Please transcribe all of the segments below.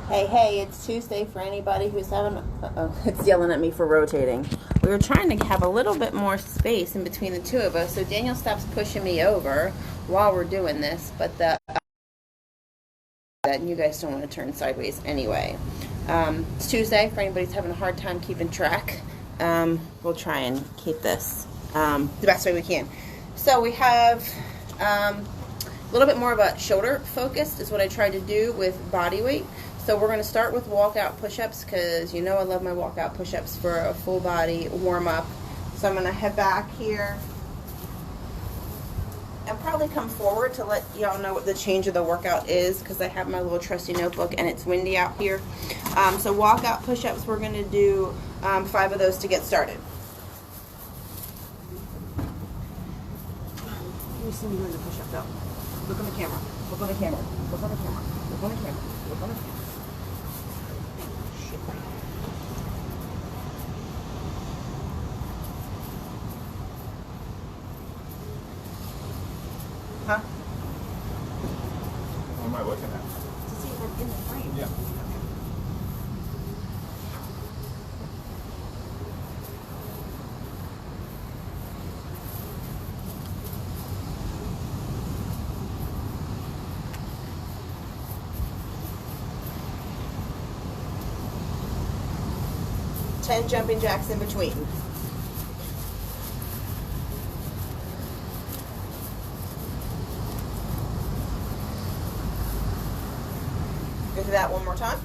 Hey, it's Tuesday for anybody who's having, it's yelling at me for rotating. We were trying to have a little bit more space in between the two of us, so Daniel stops pushing me over while we're doing this, but and you guys don't want to turn sideways anyway. It's Tuesday for anybody who's having a hard time keeping track. We'll try and keep this the best way we can. So we have a little bit more of a shoulder focused is what I tried to do with body weight. So we're going to start with walkout push-ups because you know I love my walkout push-ups for a full body warm-up. So I'm going to head back here and probably come forward to let y'all know what the change of the workout is because I have my little trusty notebook and it's windy out here. So walkout push-ups, we're going to do 5 of those to get started. You see me doing the push-up though. Look on the camera. Look on the camera. Look on the camera. Look on the camera. Look on the camera. Shit. Huh? What am I looking at? To see if we're in the frame. Yeah. 10 jumping jacks in between. Go through that one more time.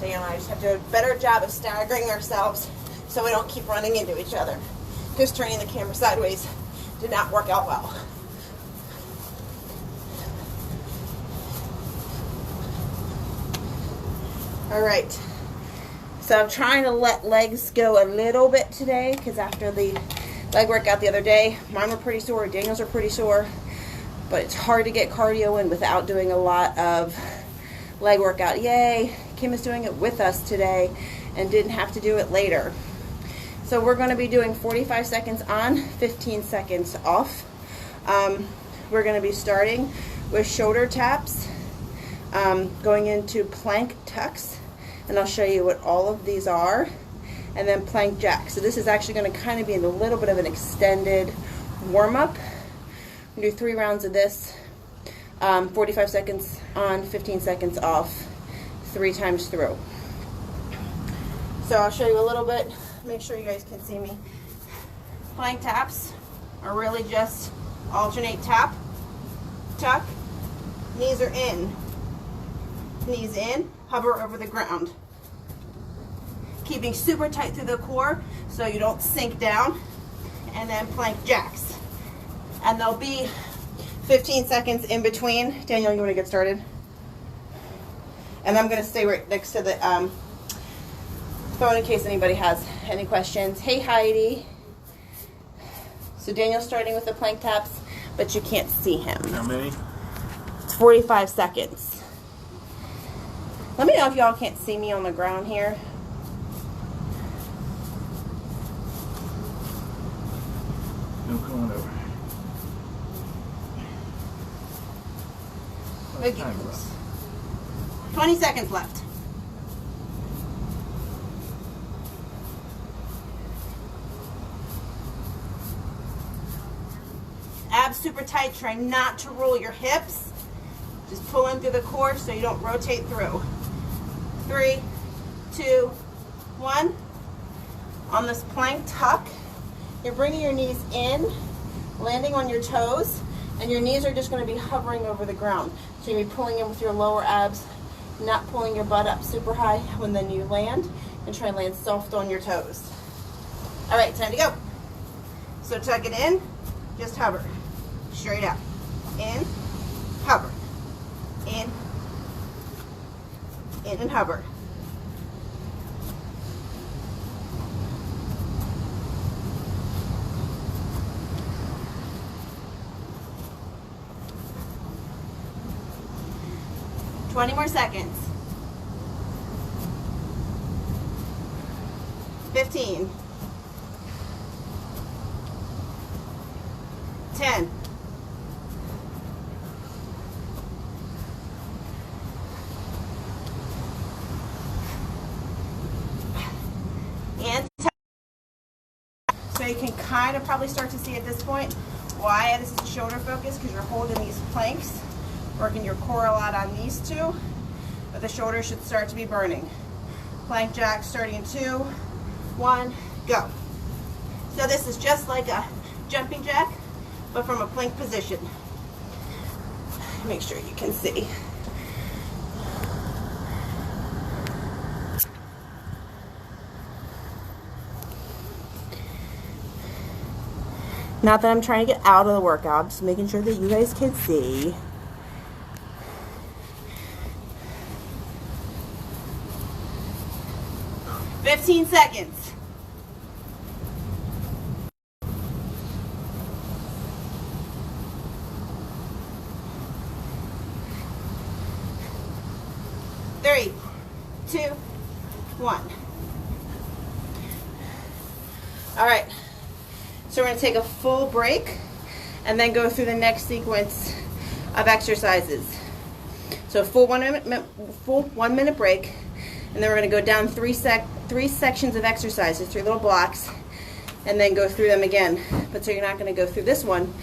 Daniel and I just have to do a better job of staggering ourselves so we don't keep running into each other. Just turning the camera sideways did not work out well. All right, so I'm trying to let legs go a little bit today because after the leg workout the other day, mine were pretty sore, Daniel's are pretty sore, but it's hard to get cardio in without doing a lot of leg workout. Yay, Kim is doing it with us today and didn't have to do it later. So we're going to be doing 45 seconds on, 15 seconds off. We're going to be starting with shoulder taps, going into plank tucks, and I'll show you what all of these are, and then plank jacks. So this is actually going to kind of be a little bit of an extended warm-up. We'll do 3 rounds of this, 45 seconds on, 15 seconds off, 3 times through. So I'll show you a little bit, make sure you guys can see me. Plank taps are really just alternate tap, tuck, knees are in, hover over the ground. Keeping super tight through the core so you don't sink down, and then plank jacks. And there'll be 15 seconds in between. Daniel, you want to get started? And I'm going to stay right next to the phone in case anybody has any questions. Hey, Heidi. So Daniel's starting with the plank taps, but you can't see him. How many? It's 45 seconds. Let me know if y'all can't see me on the ground here. No, going over. We'll get close. 20 seconds left. Abs super tight. Try not to roll your hips. Just pull in through the core so you don't rotate through. 3, 2, 1. On this plank tuck, you're bringing your knees in, landing on your toes, and your knees are just going to be hovering over the ground. So you're going to be pulling in with your lower abs, not pulling your butt up super high when then you land, and try and land soft on your toes. All right, time to go. So tuck it in, just hover, straight out, in, hover, in and hover. 20 more seconds. 15. 10. And 10. So you can kind of probably start to see at this point why this is a shoulder focus, because you're holding these planks, working your core a lot on these two, but the shoulder should start to be burning. Plank jack starting in 2, 1, go. So this is just like a jumping jack, but from a plank position. Make sure you can see. Not that I'm trying to get out of the workout, just making sure that you guys can see. "15 seconds. Three, 2, 1. All right. So we're going to take a full break and then go through the next sequence of exercises. So full 1 minute break, and then we're going to go down three sections of exercises, 3 little blocks, and then go through them again. But so you're not going to go through this one.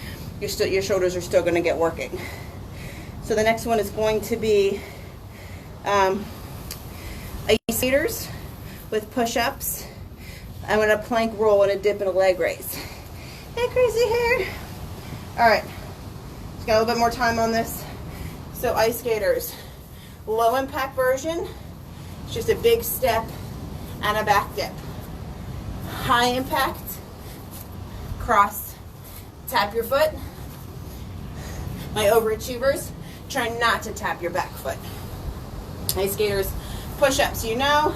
Your shoulders are still going to get working. So the next one is going to be ice skaters with push-ups. I'm going to plank roll and a dip and a leg raise. Hey, crazy hair. All right, just got a little bit more time on this. So ice skaters, low impact version. It's just a big step and a back dip. High impact, cross, tap your foot. My overachievers, try not to tap your back foot. Ice skaters, push-ups, you know.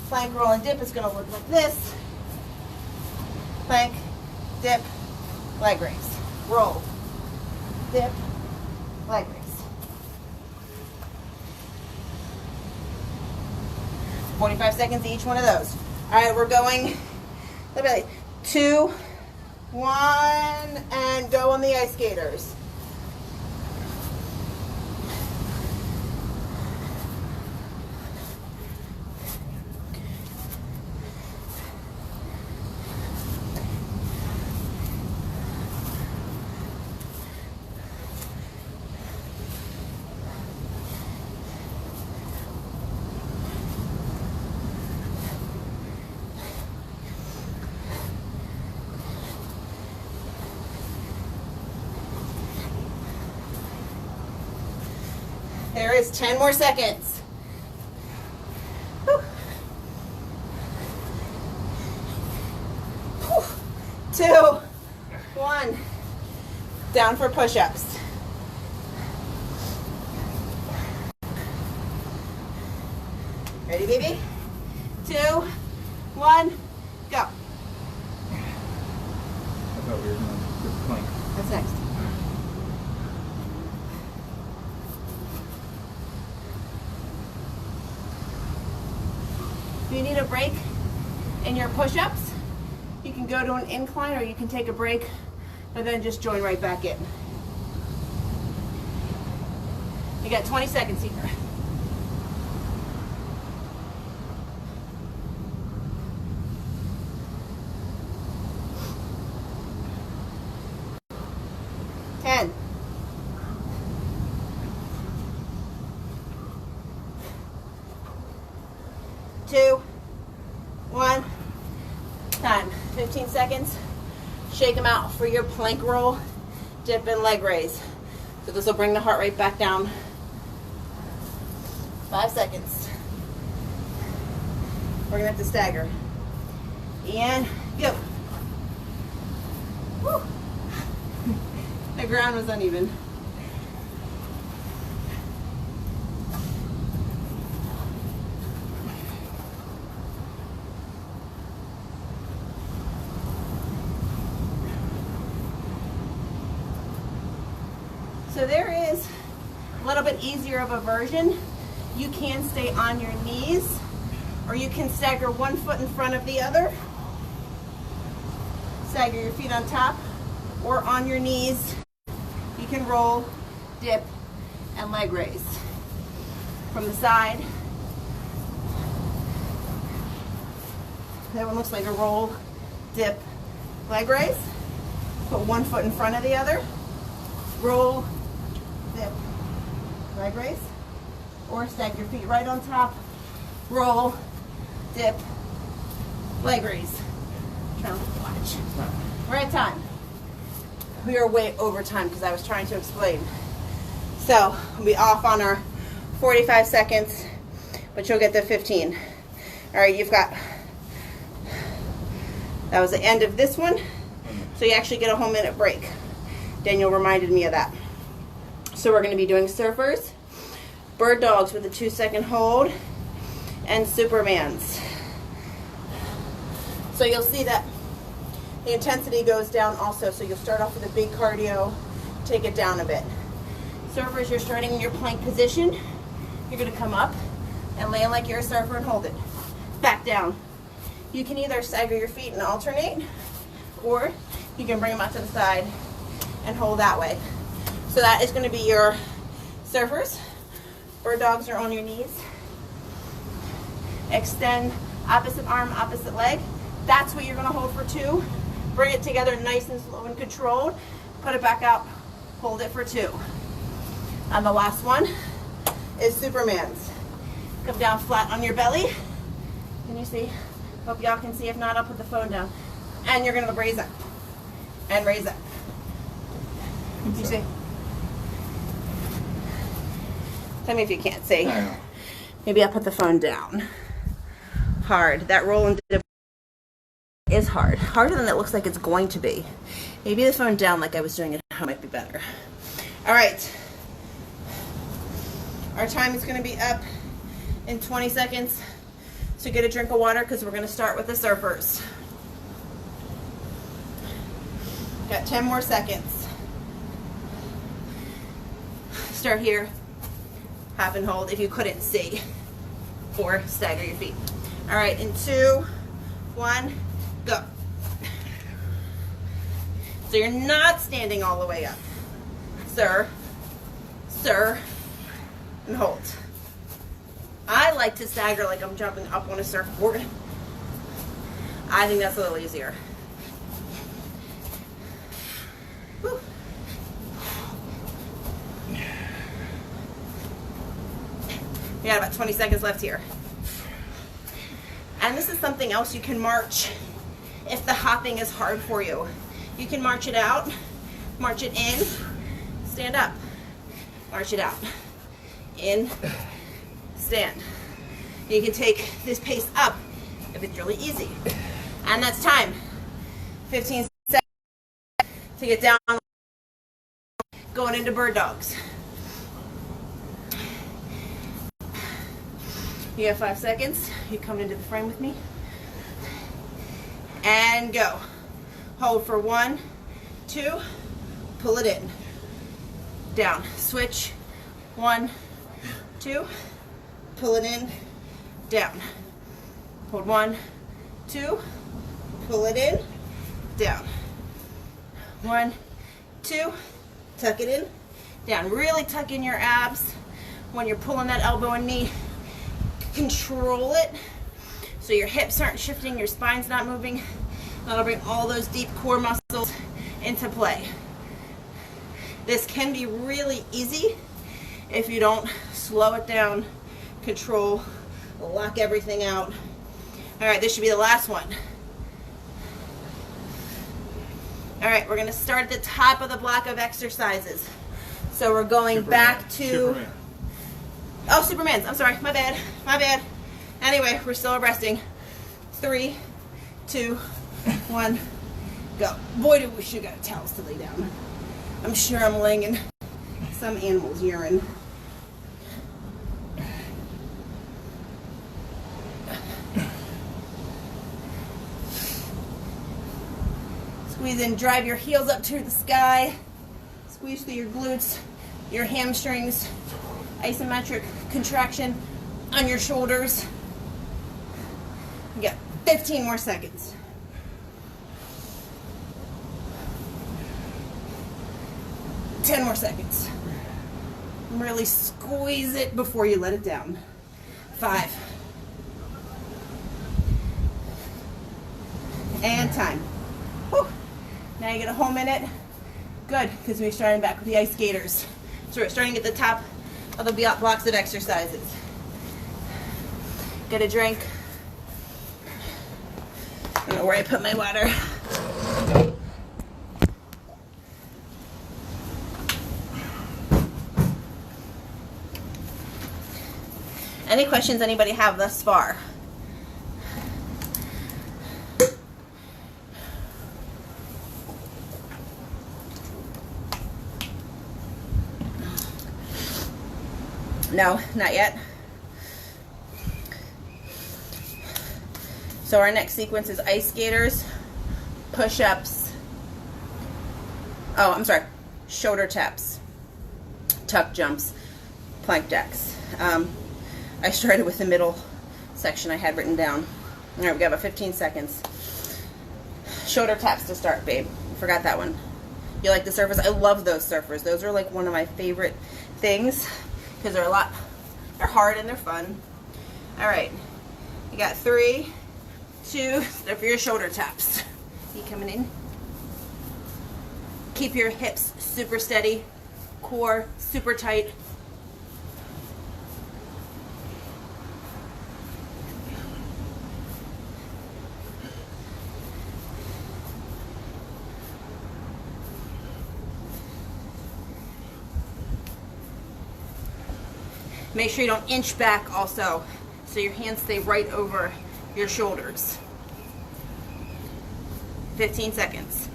Plank, roll, and dip is going to look like this. Plank, dip, leg raise. Roll, dip, leg raise. 45 seconds each one of those. All right, we're going 2, 1, and go on the ice skaters. There is 10 more seconds. Whew. Whew. 2, 1. Down for push-ups. Ready, baby? 2, 1, go. I thought we were going to do plank. What's next? If you need a break in your push-ups, you can go to an incline or you can take a break, but then just join right back in. You got 20 seconds here. Ten. 2, 1, time. 15 seconds. Shake them out for your plank roll, dip, and leg raise. So this will bring the heart rate back down. 5 seconds. We're gonna have to stagger. And go. Woo. The ground was uneven. So there is little bit easier of a version, you can stay on your knees, or you can stagger one foot in front of the other. Stagger your feet on top or on your knees. You can roll, dip, and leg raise. From the side. That one looks like a roll, dip, leg raise. Put one foot in front of the other. Roll, dip, leg raise. Or stack your feet right on top. Roll, dip, leg raise. Trying to watch. We're at time. We are way over time because I was trying to explain. So we'll be off on our 45 seconds, but you'll get the 15. All right, you've got, that was the end of this one. So you actually get a whole minute break. Daniel reminded me of that. So we're going to be doing surfers, bird dogs with a 2-second hold, and Supermans. So you'll see that the intensity goes down also. So you'll start off with a big cardio, take it down a bit. Surfers, you're starting in your plank position. You're going to come up and land like you're a surfer and hold it. Back down. You can either stagger your feet and alternate, or you can bring them out to the side and hold that way. So that is going to be your surfers. Bird dogs are on your knees. Extend opposite arm, opposite leg. That's what you're going to hold for 2. Bring it together nice and slow and controlled. Put it back out. Hold it for 2. And the last one is Superman's. Come down flat on your belly. Can you see? Hope y'all can see. If not, I'll put the phone down. And you're going to raise up. And raise up. You see? Tell me if you can't see. Maybe I'll put the phone down. Hard. That roll and dip is hard. Harder than it looks like it's going to be. Maybe the phone down like I was doing at home might be better. All right. Our time is going to be up in 20 seconds. So get a drink of water because we're going to start with the surfers. Got 10 more seconds. Start here. Half and hold if you couldn't see. Or stagger your feet. All right, in 2, 1, go. So you're not standing all the way up. Sir, sir, and hold. I like to stagger like I'm jumping up on a surfboard. I think that's a little easier. Whew. We got about 20 seconds left here. And this is something else you can march if the hopping is hard for you. You can march it out, march it in, stand up, march it out, in, stand. You can take this pace up if it's really easy. And that's time. 15 seconds to get down, going into bird dogs. You have 5 seconds. You come into the frame with me. And go. Hold for 1, 2, pull it in. Down. Switch. 1, 2, pull it in. Down. Hold 1, 2, pull it in. Down. 1, 2, tuck it in. Down. Really tuck in your abs when you're pulling that elbow and knee. Control it so your hips aren't shifting, your spine's not moving. That'll bring all those deep core muscles into play. This can be really easy if you don't slow it down, control, lock everything out. All right, this should be the last one. All right, we're gonna start at the top of the block of exercises. So we're going back to Superman. Oh, Superman's. I'm sorry. My bad. My bad. Anyway, we're still resting. 3, 2, 1, go. Boy, do we should got towels to lay down. I'm sure I'm laying in some animal's urine. Squeeze in. Drive your heels up to the sky. Squeeze through your glutes, your hamstrings, isometric contraction on your shoulders. You got 15 more seconds. Ten more seconds. Really squeeze it before you let it down. 5. And time. Whew. Now you get a whole minute. Good, because we're starting back with the ice skaters. So we're starting at the top of the blocks of exercises. Get a drink. I don't know where I put my water. Any questions anybody have thus far? No, not yet. So our next sequence is ice skaters, push-ups. Oh, I'm sorry. Shoulder taps, tuck jumps, plank jacks. I started with the middle section I had written down. All right, we got about 15 seconds. Shoulder taps to start, babe. Forgot that one. You like the surfers? I love those surfers. Those are like one of my favorite things because they're hard and they're fun. All right, you got 3, 2, step for your shoulder taps. You coming in? Keep your hips super steady, core super tight. Make sure you don't inch back also, so your hands stay right over your shoulders. 15 seconds.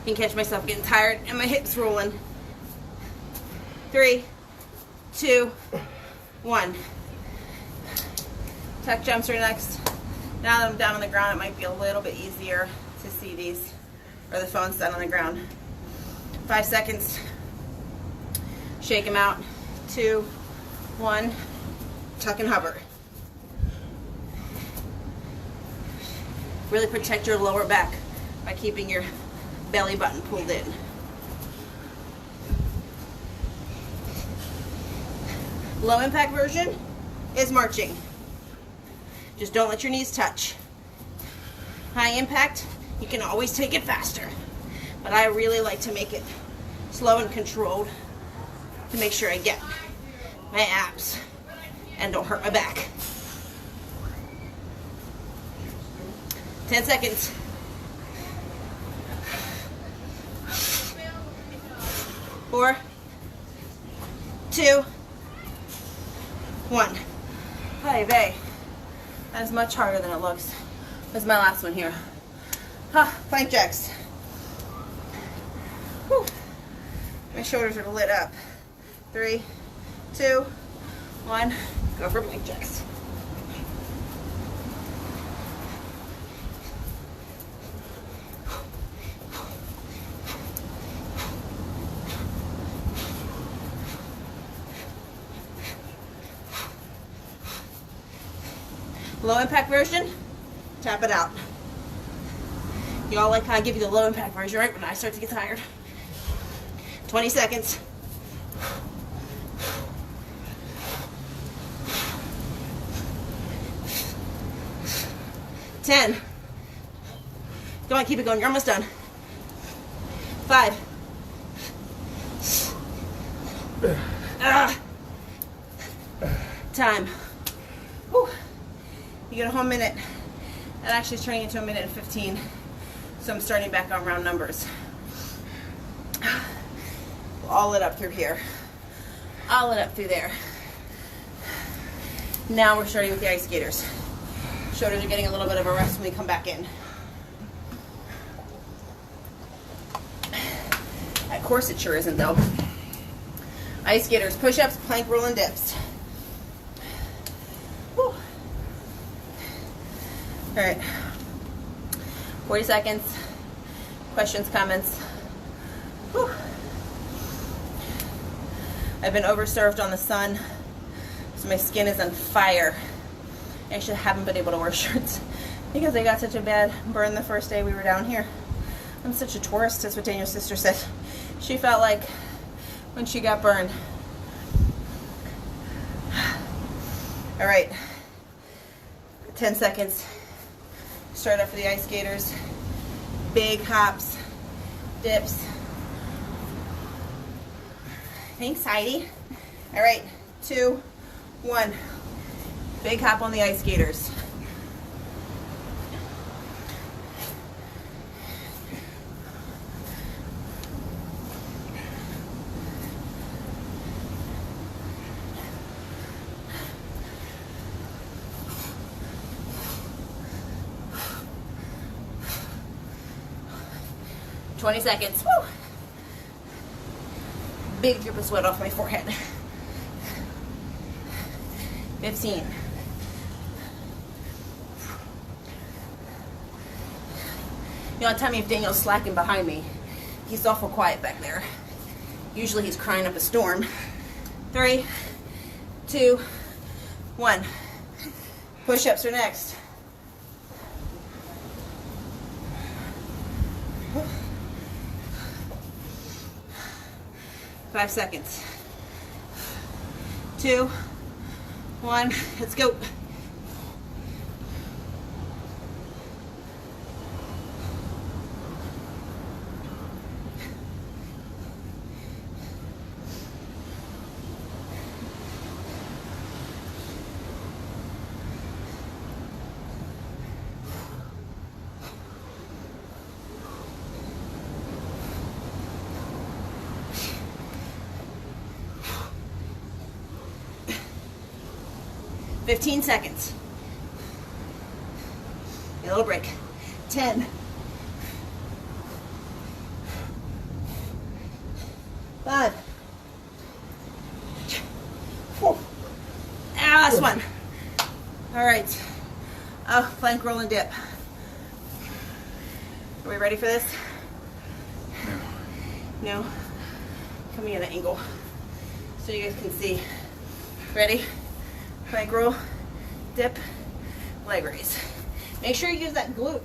You can catch myself getting tired and my hips rolling. 3, 2, 1. Tuck jumps are next. Now that I'm down on the ground, it might be a little bit easier to see these. Or the phone's down on the ground. 5 seconds. Shake them out. 2, 1. Tuck and hover. Really protect your lower back by keeping your belly button pulled in. Low impact version is marching. Just don't let your knees touch. High impact, you can always take it faster, but I really like to make it slow and controlled to make sure I get my abs and don't hurt my back. 10 seconds. 4, 2, 1. Hi, bae. That is much harder than it looks. This is my last one here. Plank jacks. Whew. My shoulders are lit up. 3, 2, 1. Go for plank jacks. Low impact version, tap it out. You all like how I give you the low impact version, right? When I start to get tired. 20 seconds. 10. Come on, keep it going. You're almost done. 5. Time. Whew. You get a whole minute. That actually is turning into a minute and 15. So I'm starting back on round numbers. All lit up through here. All lit up through there. Now we're starting with the ice skaters. Shoulders are getting a little bit of a rest when we come back in. Of course it sure isn't though. Ice skaters, push-ups, plank, roll, and dips. Whew. All right. 40 seconds. Questions, comments? Whew. I've been overserved on the sun, so my skin is on fire. I actually haven't been able to wear shirts because I got such a bad burn the first day we were down here. I'm such a tourist, that's what Daniel's sister said. She felt like when she got burned. All right, 10 seconds. Start up for the ice skaters. Big hops, dips. Thanks, Heidi. All right, 2, 1. Big hop on the ice skaters. "20 seconds. Woo. Big drip of sweat off my forehead. 15. You know, tell me if Daniel's slacking behind me. He's awful quiet back there. Usually he's crying up a storm. 3, 2, 1. Push-ups are next. 5 seconds. 2, 1. Let's go. "15 seconds. A little break. 10. 5. Whew. Last one. All right. Plank roll and dip. Are we ready for this? No? Coming at an angle so you guys can see. Ready? Plank roll, dip, leg raise. Make sure you use that glute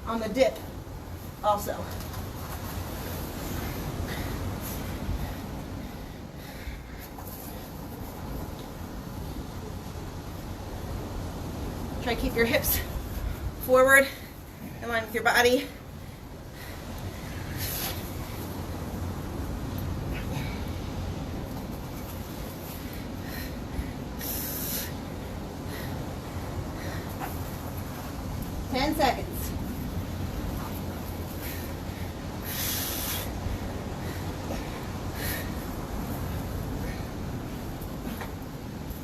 on the dip also. Try to keep your hips forward, in line with your body. Seconds.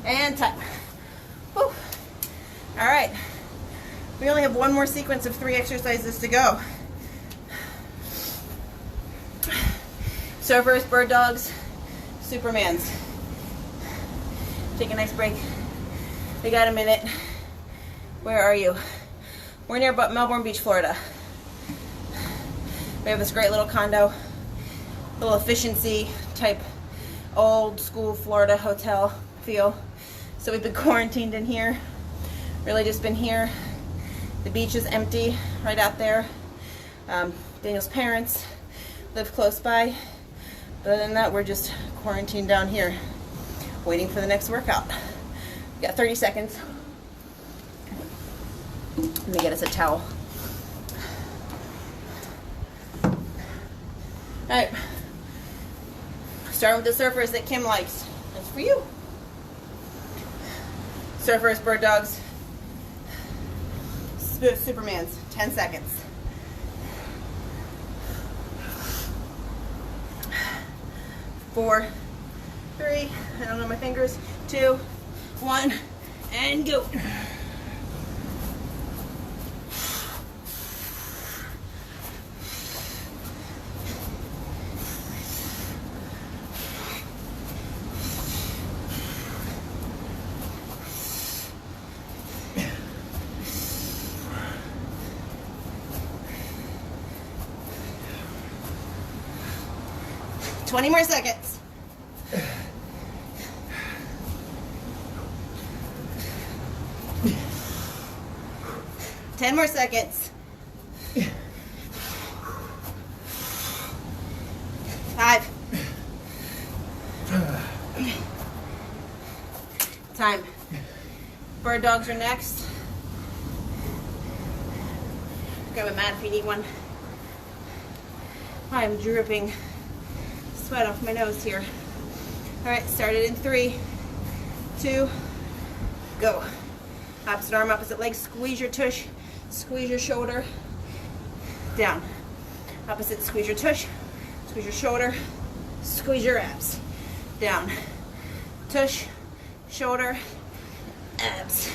And time. Whew. All right. We only have one more sequence of 3 exercises to go. Surfers, bird dogs, Supermans. Take a nice break. We got a minute. Where are you? We're near Melbourne Beach, Florida. We have this great little condo, little efficiency type old school Florida hotel feel. So we've been quarantined in here. Really just been here. The beach is empty right out there. Daniel's parents live close by. But other than that, we're just quarantined down here, waiting for the next workout. We got 30 seconds. Let me get us a towel. All right. Starting with the surfers that Kim likes. That's for you. Surfers, bird dogs, Supermans. 10 seconds. 4, 3, I don't know my fingers, 2, 1, and go. 20 more seconds. Ten more seconds. 5. Time. Bird dogs are next. Grab a mat if you need one. I'm dripping sweat off my nose here. All right, started in 3, 2, go. Opposite arm, opposite leg, squeeze your tush, squeeze your shoulder, down. Opposite, squeeze your tush, squeeze your shoulder, squeeze your abs, down. Tush, shoulder, abs.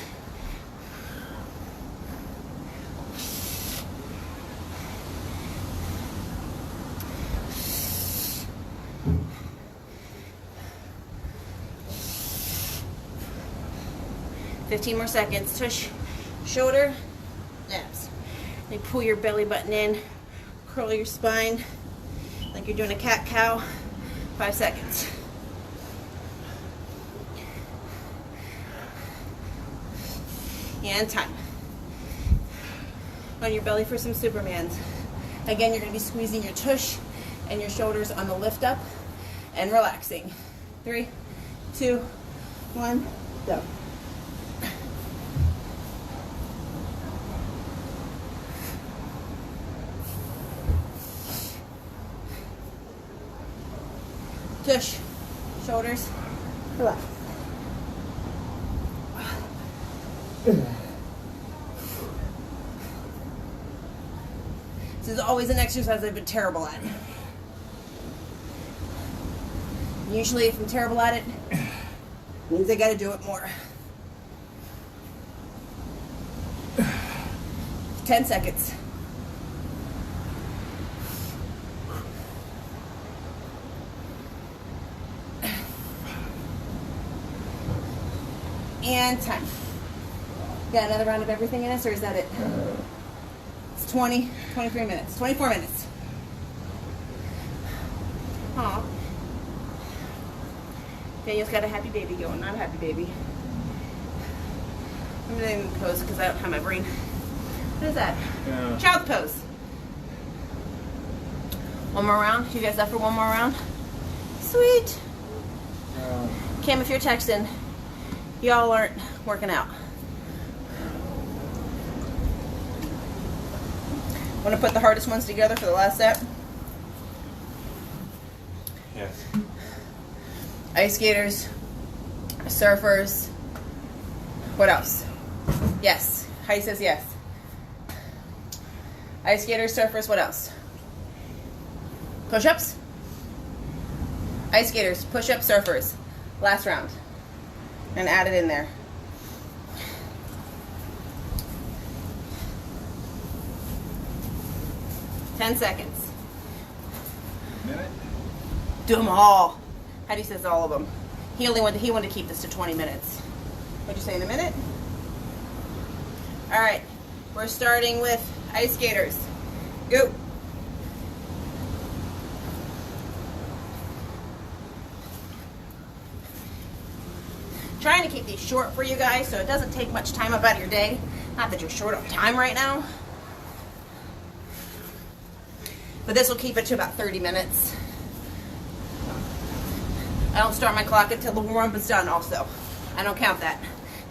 Fifteen more seconds. Tush, shoulder, abs. Then pull your belly button in, curl your spine like you're doing a cat-cow. 5 seconds. And time. On your belly for some Supermans. Again, you're going to be squeezing your tush and your shoulders on the lift up and relaxing. 3, 2, 1, go. Tush, shoulders, relax. This is always an exercise I've been terrible at. Usually if I'm terrible at it, it means I gotta do it more. 10 seconds. And time. Got another round of everything in us, or is that it? It's 20, 23 minutes, 24 minutes. Aw. Daniel's got a happy baby going, not a happy baby. I'm doing the pose because I don't have my brain. What is that? Yeah. Child's pose. One more round? You guys up for one more round? Sweet. Cam, if you're texting, y'all aren't working out. Want to put the hardest ones together for the last set? Yes. Ice skaters, surfers. What else? Yes. Heidi says yes. Ice skaters, surfers, what else? Push-ups? Ice skaters, push-ups, surfers. Last round. And add it in there. Ten seconds. Minute. Do them all. Heidi says all of them. He wanted to keep this to 20 minutes. What'd you say, in a minute? All right, we're starting with ice skaters. Go. Trying to keep these short for you guys so it doesn't take much time up out of your day. Not that you're short on time right now. But this will keep it to about 30 minutes. I don't start my clock until the warm-up is done also. I don't count that.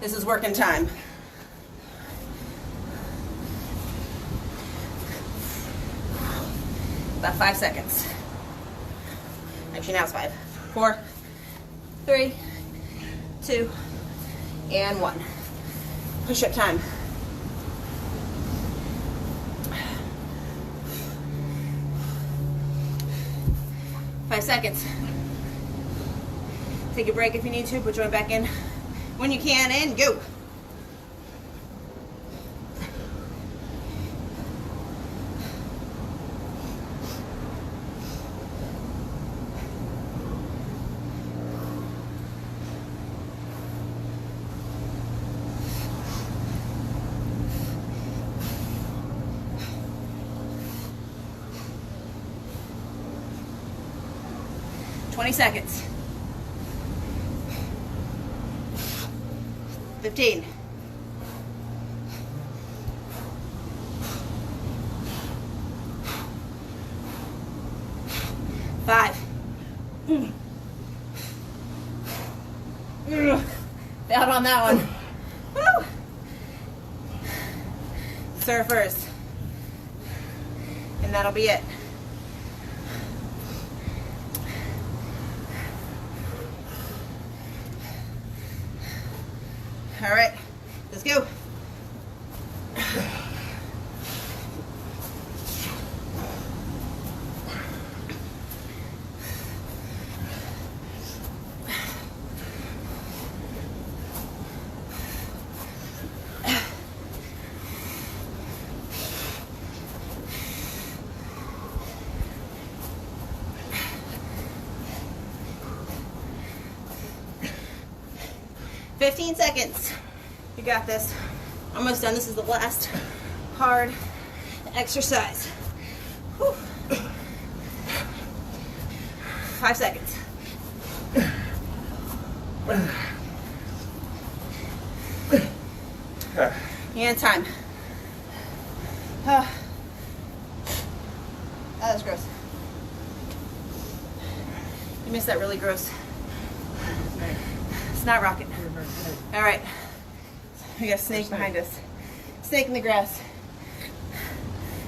This is working time. About 5 seconds. Actually, now it's 5. 4, 3, 2, and 1. Push-up time. Five seconds. Take a break if you need to, but join back in when you can, and go. 20 seconds. 15. 5. Out on that one. Woo. Surfers. And that'll be it. All right, let's go. "15 seconds. You got this. Almost done. This is the last hard exercise. Whew. 5 seconds. And time. That was gross. You missed that really gross. It's not rocket. All right. We got a snake behind us. Snake in the grass.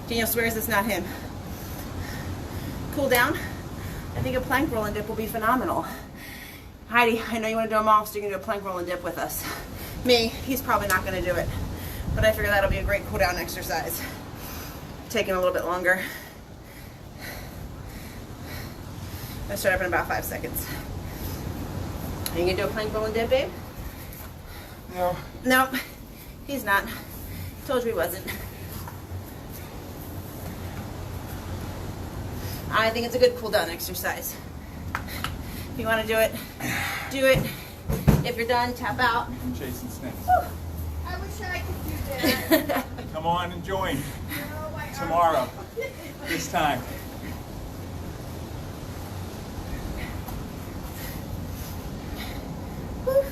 Daniel swears it's not him. Cool down. I think a plank roll and dip will be phenomenal. Heidi, I know you want to do them all, so you're going to do a plank roll and dip with us. Me, he's probably not going to do it. But I figure that'll be a great cool down exercise. Taking a little bit longer. Let's start up in about 5 seconds. Are you going to do a plank roll and dip, babe? No. Nope, he's not. Told you he wasn't. I think it's a good cool down exercise. If you want to do it, do it. If you're done, tap out. Chasing snakes. Whew. I wish I could do that. Come on and join No, my arms- tomorrow, this time. Whew.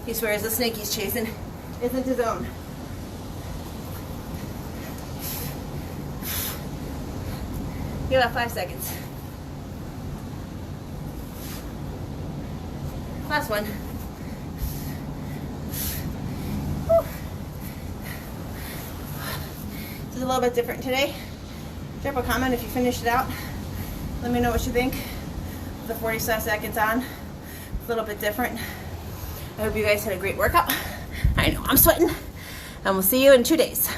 He swears the snake he's chasing isn't his own. You got 5 seconds. Last one. Whew. This is a little bit different today. Drop a comment if you finished it out. Let me know what you think. The 45 seconds on. It's a little bit different. I hope you guys had a great workout. I know I'm sweating. And we'll see you in 2 days.